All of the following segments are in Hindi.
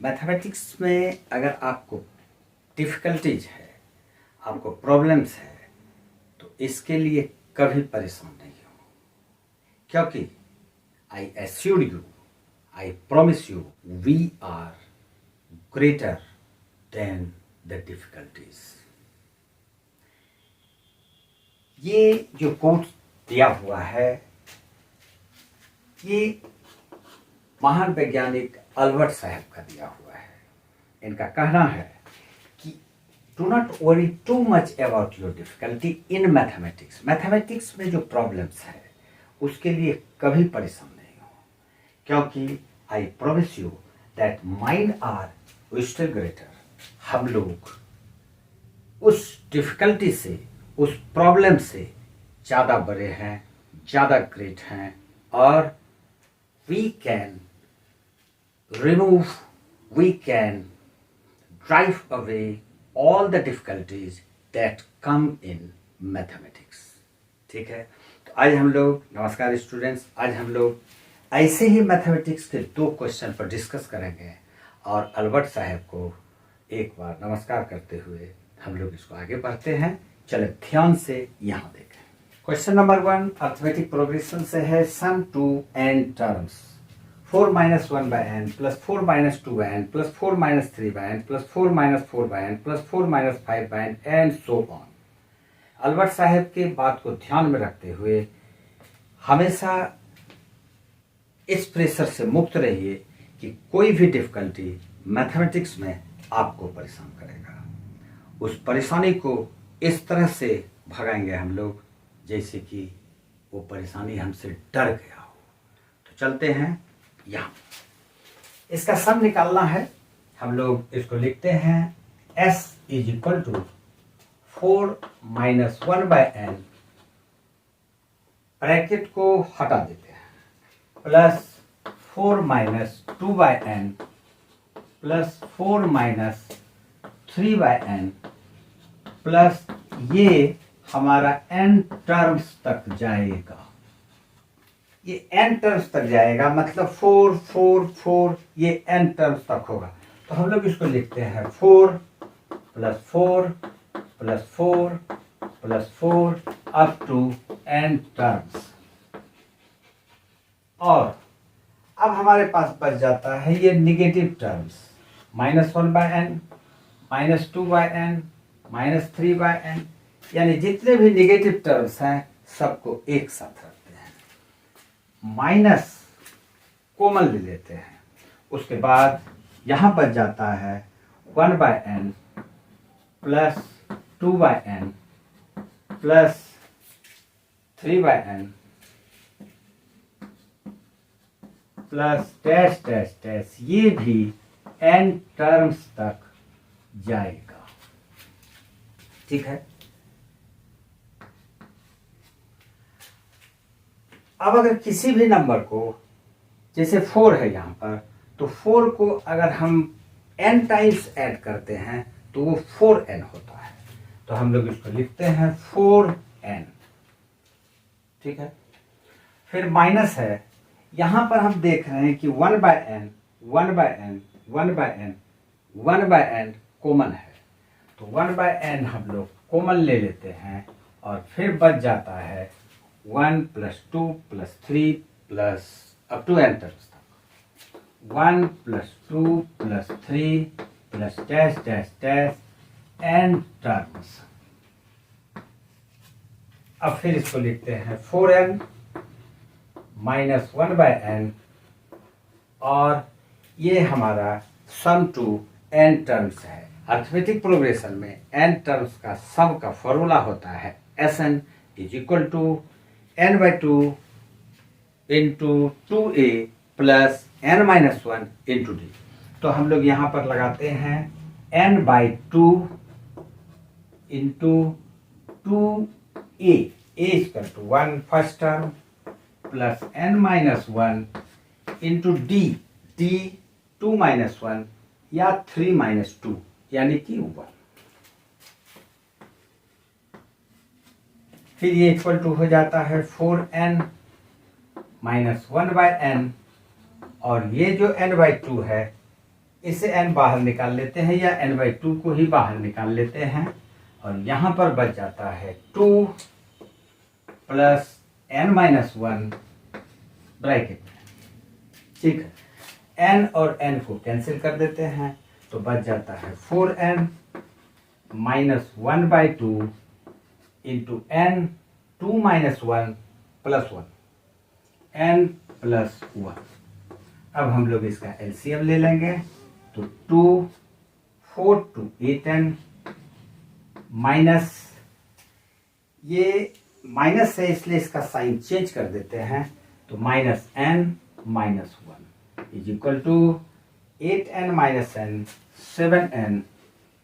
मैथमेटिक्स में अगर आपको डिफ़िकल्टीज है, आपको प्रॉब्लम्स है, तो इसके लिए कभी परेशान नहीं हो, क्योंकि I assure you, I promise you, we are greater than the difficulties. ये जो कोट दिया हुआ है, ये महान वैज्ञानिक अल्बर्ट साहब का दिया हुआ है। इनका कहना है कि do not worry too much about your difficulty in mathematics. Mathematics में जो प्रॉब्लम्स है उसके लिए कभी परेशान नहीं हो, क्योंकि I promise you that mind are still greater. हम लोग उस डिफिकल्टी से, उस प्रॉब्लम से ज़्यादा बड़े हैं, ज़्यादा ग्रेट हैं, और we can remove, we can drive away all the difficulties that come in mathematics। ठीक है, तो आज हम लोग, नमस्कार स्टूडेंट्स, आज हम लोग ऐसे ही मैथमेटिक्स के 2 क्वेश्चन पर डिस्कस करेंगे और अल्बर्ट साहब को एक बार नमस्कार करते हुए हम लोग इसको आगे बढ़ते हैं। चलो ध्यान से यहाँ देखें। क्वेश्चन नंबर 1 अर्थमेटिक प्रोग्रेशन से है। सम to n terms 4 - 1 by n plus 4 - 2 by n plus 4 - 3 by n plus 4 - 4 by n plus 4 - 5 by n and so on। Albert साहब के बात को ध्यान में रखते हुए हमेशा इस प्रेशर से मुक्त रहिए कि कोई भी डिफिकल्टी मैथमेटिक्स में आपको परेशान करेगा। उस परेशानी को इस तरह से भगाएंगे हम लोग जैसे कि वो परेशानी हमसे डर गया हो। तो चलते हैं यहाँ, इसका सम निकालना है। हम लोग इसको लिखते हैं s = 4 - 1 by n, ब्रैकेट को हटा देते हैं, plus 4 - 2 by n plus 4 - 3 by n plus ये हमारा n टर्म्स तक जाएगा। ये n टर्म्स तक जाएगा, मतलब 4 4 4, ये n टर्म्स तक होगा। तो हम लोग इसको लिखते हैं 4 + 4 + 4 + 4 अप टू n टर्म्स। और अब हमारे पास बच जाता है ये negative terms, -1 by n, -2 by n, -3 by n, यानी जितने भी निगेटिव टर्म्स हैं सबको एक साथ रखते हैं, माइनस कॉमन ले लेते हैं। उसके बाद यहाँ बच जाता है 1 by n plus 2 by n plus 3 by n plus dash dash dash, ये भी n टर्म्स तक जाएगा। ठीक है, अब अगर किसी भी नंबर को, जैसे 4 है यहाँ पर, तो 4 को अगर हम n टाइम्स ऐड करते हैं तो वो 4n होता है। तो हम लोग इसको लिखते हैं 4n। ठीक है, फिर माइनस है, यहाँ पर हम देख रहे हैं कि 1 by n 1 by n 1 by n 1 by n common है, तो 1 by n हम लोग कॉमन ले लेते हैं और फिर बच जाता है 1 + 2 + 3 plus up to n terms तक, 1 + 2 + 3 plus dash dash dash n terms. अब फिर इसको लिखते हैं 4n - 1 by n, और ये हमारा सम टू n टर्म्स है। अर्थमेटिक प्रोग्रेशन में n टर्म्स का सम का फॉर्मूला होता है Sn = n/2 × 2a plus n - 1 × d। तो हम लोग यहाँ पर लगाते हैं n/2 × 2a, a = 1 first term, plus n - 1 × d, d 2 - 1 या 3 - 2 यानी कि 1। फिर ये इक्वल टू हो जाता है 4n - 1 by n, और ये जो n/2 है इसे n बाहर निकाल लेते हैं या n/2 को ही बाहर निकाल लेते हैं और यहां पर बच जाता है 2 प्लस n-1 ब्रैकेट में। ठीक है, n और n को कैंसिल कर देते हैं तो बच जाता है 4n minus 1/2 into n 2 minus 1 plus 1 n plus 1। अब हम लोग इसका एलसीएम ले लेंगे तो 2 4 to 8n माइनस, ये माइनस है इसलिए इसका साइन चेंज कर देते हैं तो minus n minus 1 is equal to 8n minus n 7n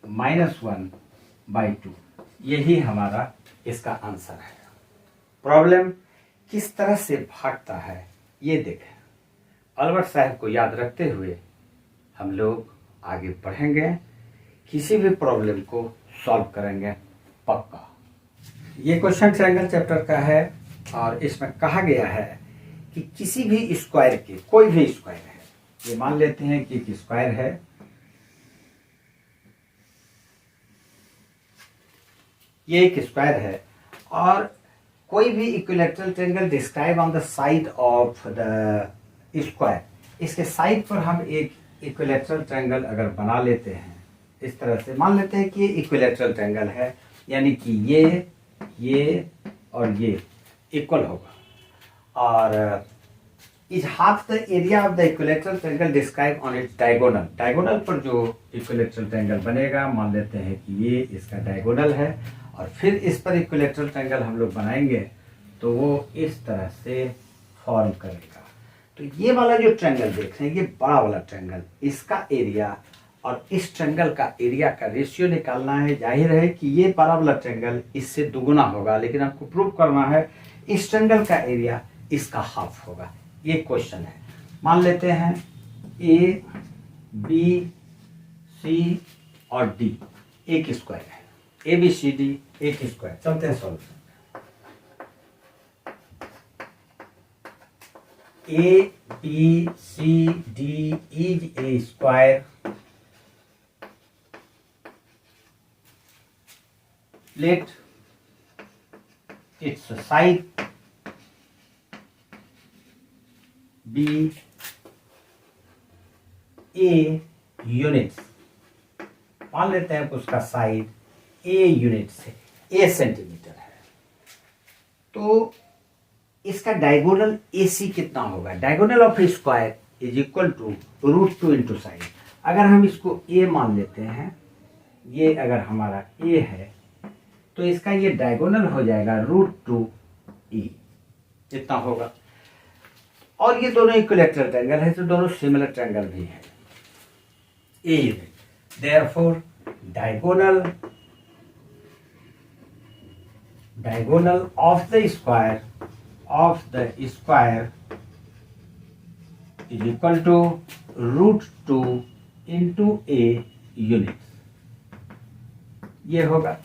minus 1/2। यही हमारा इसका आंसर है। प्रॉब्लम किस तरह से भागता है ये देखें। अल्बर्ट साहब को याद रखते हुए हम लोग आगे बढ़ेंगे, किसी भी प्रॉब्लम को सॉल्व करेंगे पक्का। ये क्वेश्चन ट्रायंगल चैप्टर का है और इसमें कहा गया है कि किसी भी स्क्वायर के, कोई भी स्क्वायर है, ये मान लेते हैं कि एक स्क्वायर है, ये एक स्क्वायर है और कोई भी equilateral triangle describe on the side of the square, इसके साइड पर हम एक इक्विलैटरल ट्रायंगल अगर बना लेते हैं इस तरह से, मान लेते हैं कि ये इक्विलैटरल ट्रायंगल है, यानी कि ये और ये इक्वल होगा और is half the area of the equilateral triangle describe on its diagonal. Diagonal पर जो इक्विलैटरल ट्रायंगल बनेगा, मान लेते हैं कि ये इसका डायगोनल है और फिर इस पर इक्विलैटरल ट्रायंगल हम लोग बनाएंगे तो वो इस तरह से फॉर्म करेगा। तो ये वाला जो ट्रायंगल देख रहे हैं, ये बड़ा वाला ट्रायंगल, इसका एरिया और इस ट्रायंगल का एरिया का रेशियो निकालना है। जाहिर है कि ये बड़ा वाला ट्रायंगल इससे दुगुना होगा, लेकिन आपको प्रूव करना है इस ट्रायंगल का एरिया इसका हाफ होगा। ये क्वेश्चन है। मान लेते हैं ए बी सी और डी एक स्क्वायर है, ए बी सी डी एक स्क्वायर। चलते हैं solve. A B C D is a square, let its side be a units। मान लेते हैं कि उसका साइड a यूनिट से a सेंटीमीटर है, तो इसका डायगोनल AC कितना होगा? Diagonal of square is equal to √2 into side. अगर हम इसको a मान लेते हैं, ये अगर हमारा a है तो इसका ये डायगोनल हो जाएगा √2e, इतना होगा। और ये दोनों इक्विलैटरल ट्रायंगल है तो दोनों सिमिलर ट्रायंगल भी है a unit. Therefore diagonal of the square is equal to √2 into a unit, ये होगा।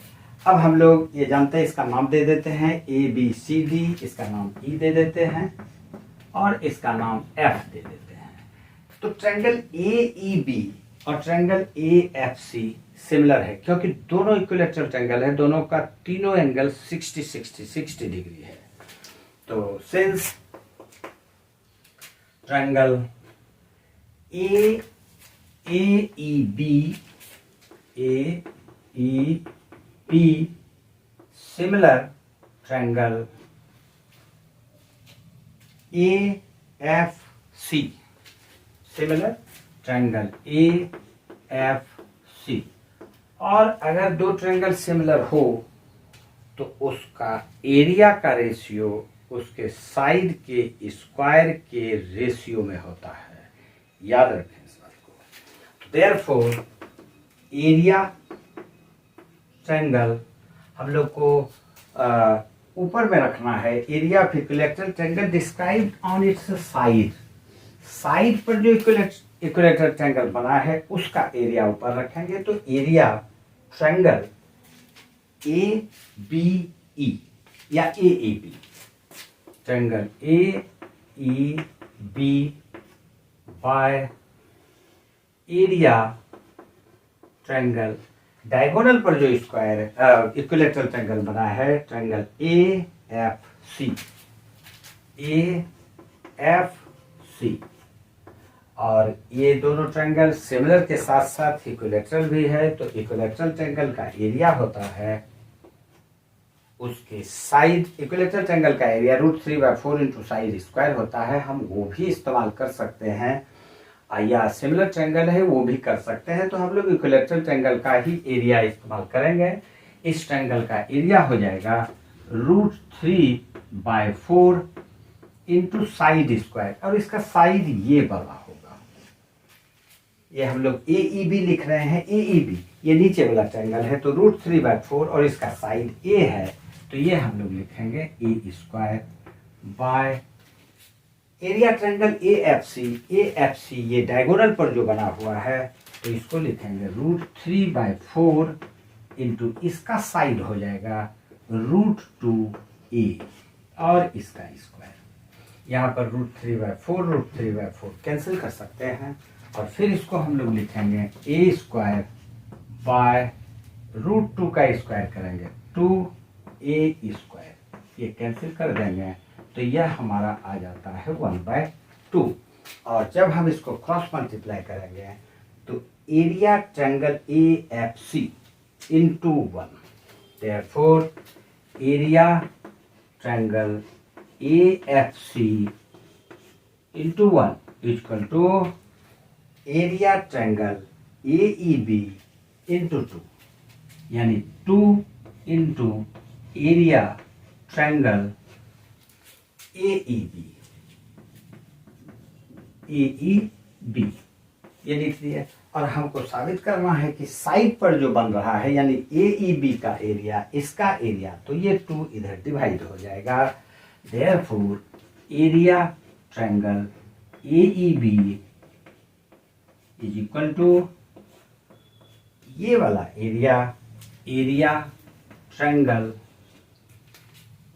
अब हम लोग ये जानते हैं, इसका नाम दे देते हैं ए बी सी डी, इसका नाम ई दे देते हैं और इसका नाम एफ दे देते हैं। तो ट्रायंगल ए ई बी और triangle A F C similar है क्योंकि दोनों इक्विलैटरल ट्रायंगल है, दोनों का तीनों एंगल 60 डिग्री है। तो since triangle A E B similar triangle AFC, similar triangle AFC। और अगर दो ट्रायंगल सिमिलर हो तो उसका एरिया का रेशियो उसके साइड के स्क्वायर के रेशियो में होता है, याद रखें इस बात को। देयरफॉर एरिया ट्रायंगल हम लोग को ऊपर में रखना है। Area of equilateral triangle described on it's side, side पर जो इक्विलैटरल ट्रायंगल बना है उसका एरिया ऊपर रखेंगे। तो area triangle A B E या A A B, triangle A E B by area triangle, diagonal पर जो स्क्वायर इक्विलेटरल ट्रायंगल बना है, ट्रायंगल AFC, AFC, और ये दोनों ट्रायंगल सिमिलर के साथ साथ इक्विलेटरल भी है। तो इक्विलेटरल ट्रायंगल का एरिया होता है उसके साइड, इक्विलेटरल ट्रायंगल का एरिया √3/4 इंटू साइड स्क्वायर होता है। हम वो भी इस्तेमाल कर सकते हैं, या सिमिलर ट्रायंगल है वो भी कर सकते हैं। तो हम लोग इक्विलेटरल ट्रायंगल का ही एरिया इस्तेमाल करेंगे। इस ट्रायंगल का एरिया हो जाएगा √3/4 इंटू साइड स्क्वायर, और इसका साइड ये वाला होगा। ये हम लोग AEB लिख रहे हैं, AEB ये नीचे वाला ट्रायंगल है, तो √3/4 और इसका साइड A है, तो ये हम लोग लिखेंगे A² bye area triangle AFC ये डायगोनल पर जो बना हुआ है, तो इसको लिखेंगे √3/4 इंटू इसका साइड हो जाएगा √2A और इसका स्क्वायर। यहाँ पर √3/4 कैंसिल कर सकते हैं, और फिर इसको हम लोग लिखेंगे A² बाय √2 का स्क्वायर करेंगे 2A², ये कैंसिल कर देंगे, तो यह हमारा आ जाता है 1/2। और जब हम इसको क्रॉस मल्टीप्लाई करेंगे तो area triangle AFC into 1, therefore area triangle AFC into 1 equal to area triangle AEB into 2, यानी 2 इंटू एरिया ट्रायंगल AEB ये लिख दिया। और हमको साबित करना है कि साइड पर जो बन रहा है यानी AEB का एरिया, इसका एरिया, तो ये 2 इधर डिवाइड हो जाएगा। Therefore area triangle AEB is equal to ये वाला area, area triangle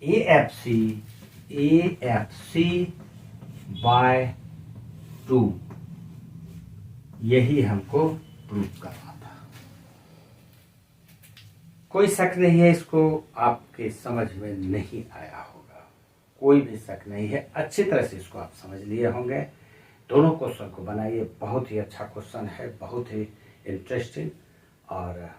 AFC by 2, यही हमको प्रूव करना था। कोई शक नहीं है, इसको आपके समझ में नहीं आया होगा, कोई भी शक नहीं है, अच्छी तरह से इसको आप समझ लिए होंगे। दोनों क्वेश्चन को बनाइए, बहुत ही अच्छा क्वेश्चन है, बहुत ही इंटरेस्टिंग। और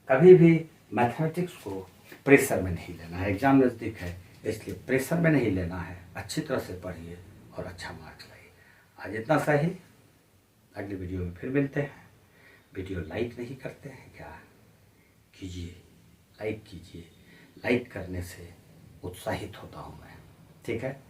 कभी भी मैथमेटिक्स को प्रेशर में नहीं लेना है, एग्जाम नज़दीक है इसलिए प्रेशर में नहीं लेना है, अच्छी तरह से पढ़िए और अच्छा मार्क्स लाइए। आज इतना सा ही, अगली वीडियो में फिर मिलते हैं। वीडियो लाइक नहीं करते हैं क्या? कीजिए, लाइक कीजिए, लाइक करने से उत्साहित होता हूँ मैं, ठीक है।